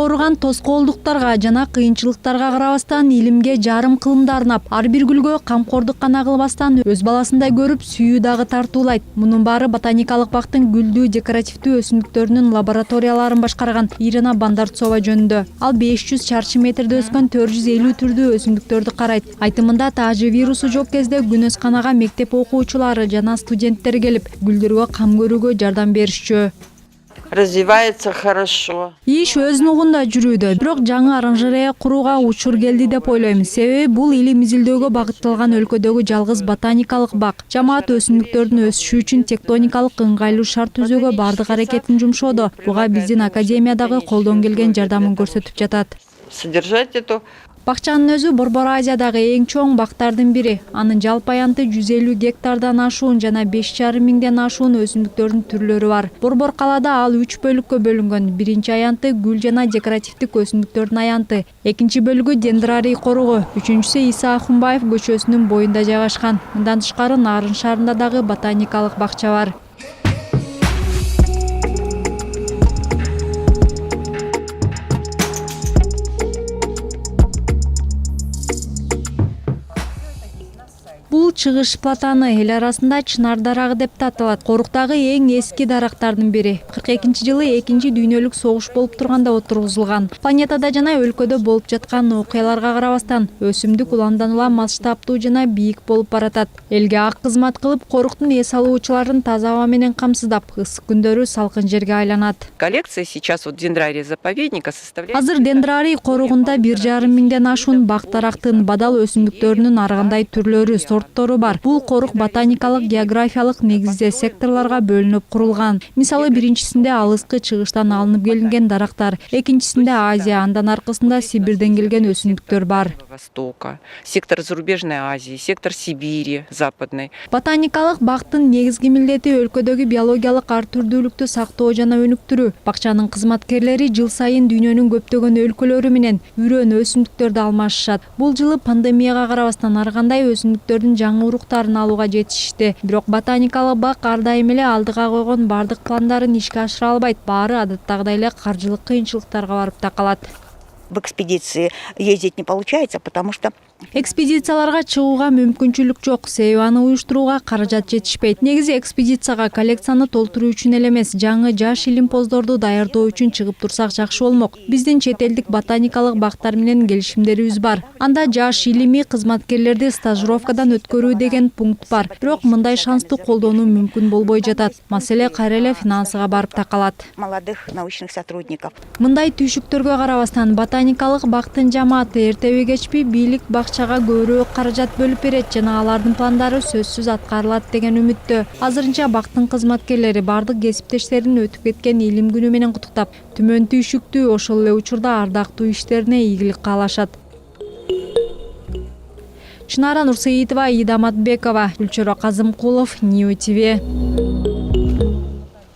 ооруган тоскоолдуктарга жана кыйынчылыктарга карабастан илимге жарым кылымда арнап, ар бир гүлгө камкордук гана кылбастан өз баласындай көрүп сүйүү дагы тартуулайт. Мунун баары ботаникалык бактын гүлдүү декоративдүү өсүмдүктөрүнүн лабораторияларын башкарган Ирина Бандарцова жөнүндө. Ал 500 чарчы метрде өскөн 450 түрдүү өсүмдүктөрдү карайт. Айтымында тажы вирусу жок кезде күнөсканага мектеп окуучулары жана студенттер келип, гүлдөргө кам көрүүгө жардам беришчү. Развивается хорошо. Иш өз нугунда жүрүүдө, бирок жаңы оранжерея курууга учур келди деп ойлойм. Себеби бул илим изилдөөгө багытталган өлкөдөгү жалгыз ботаникалык бак. Жамаат өсүмдүктөрдүн өсүшү үчүн тектоникалык ыңгайлуу шарт түзүүгө бардык аракетин жумшоодо. Буга биздин академиядагы колдон келген жардамын көрсөтүп жатат. Содержать эту. Бакчанын өзү Борбор Азиядагы эң чоң бактардын бири. Анын жалпы аянты 150 гектардан ашуун жана 5,5 миңден ашуун өсүмдүктөрдүн түрлөрү бар. Борбор калаада ал 3 бөлүккө бөлүнгөн. Биринчи аянты гүл жана декоративдик өсүмдүктөрдүн аянты. Экинчи бөлүгү дендрарий коругу. Үчүнчүсү Иса Ахунбаев көчөсүнүн боюнда жайгашкан. Мындан тышкары Нарын шаарында дагы ботаникалык бакча бар. Бул чыгыш платаны эл арасында Чынар дарагы деп аталат. Коруктагы эң эски дарактардын бири. 42-жылы экинчи дүйнөлүк согуш болуп турганда отургузулган. Планетада жана өлкөдө болуп жаткан окуяларга карабастан, өсүмдүк уландан улам масштабтуу жана бийик болуп баратат. Элге ак кызмат кылып, коруктун эс алуучуларын таза аба менен камсыздап, ысык күндөрү салкын жерге айланат. Коллекция сейчас вот дендрария заповедника составляет. Азыр дендрарий коругунда 1,5 миңден ашуун бак дарактын, бадал өсүмдүктөрүнүн ар кандай түрлөрү, сорттору бар. Бул корук ботаникалык географиялык негизде секторлорго бөлүнүп курулган. Мисалы, биринчисинде алыскы чыгыштан алынып келинген дарактар, экинчисинде Азия, андан аркысында Сибирден келген өсүмдүктөр бар. Востока, сектор зарубежной Азии, сектор Сибири, западной. Ботаникалык бактын негизги милдети өлкөдөгү биологиялык ар түрдүүлүктү сактоо жана өнүктүрүү. Бакчанын кызматкерлери жыл сайын дүйнөнүн көптөгөн өлкөлөрү менен үрөн өсүмдүктөрдү алмашышат. Бул жылы пандемияга карабастан ар кандай өсүмдүктөрдүн жаңы уруктарын алууга жетишишти. Бирок ботаникалык бак ар дайым эле алдыга койгон бардык пландарын ишке ашыра албайт. Баары адаттагыдай эле каржылык кыйынчылыктарга барып такалат. В экспедиции ездить не получается, потому что Экспедицияларга чыгууга мүмкүнчүлүк жок, себеби аны уюштурууга каражат жетишпейт. Негизи экспедицияга коллекцияны толтуруу үчүн эле эмес, жаңы жаш илимпоздорду даярдоо үчүн чыгып турсак жакшы болмок. Биздин чет элдик ботаникалык бактар менен келишимдерибиз бар. Анда жаш илимий кызматкерлерди стажировкадан өткөрүү деген пункт бар. Бирок мындай шансты колдонуу мүмкүн болбой жатат. Маселе кайра эле финансыга барып такалат. молодых научных сотрудников. Мындай түйшүктөргө карабастан ботаникалык бактын жамааты эртеби кечпи бийлик бакчага көбүрөөк каражат бөлүп берет жана алардын пландары сөзсүз аткарылат деген үмүттө. Азырынча бактын кызматкерлери бардык кесиптештерин өтүп кеткен илим күнү менен куттуктап, түмөн түйшүктүү ошол эле учурда ардактуу иштерине ийгилик каалашат. Чынара Нурсеитова, Ида Матбекова, Гүлчөрө Казымкулов, Нью ТВ.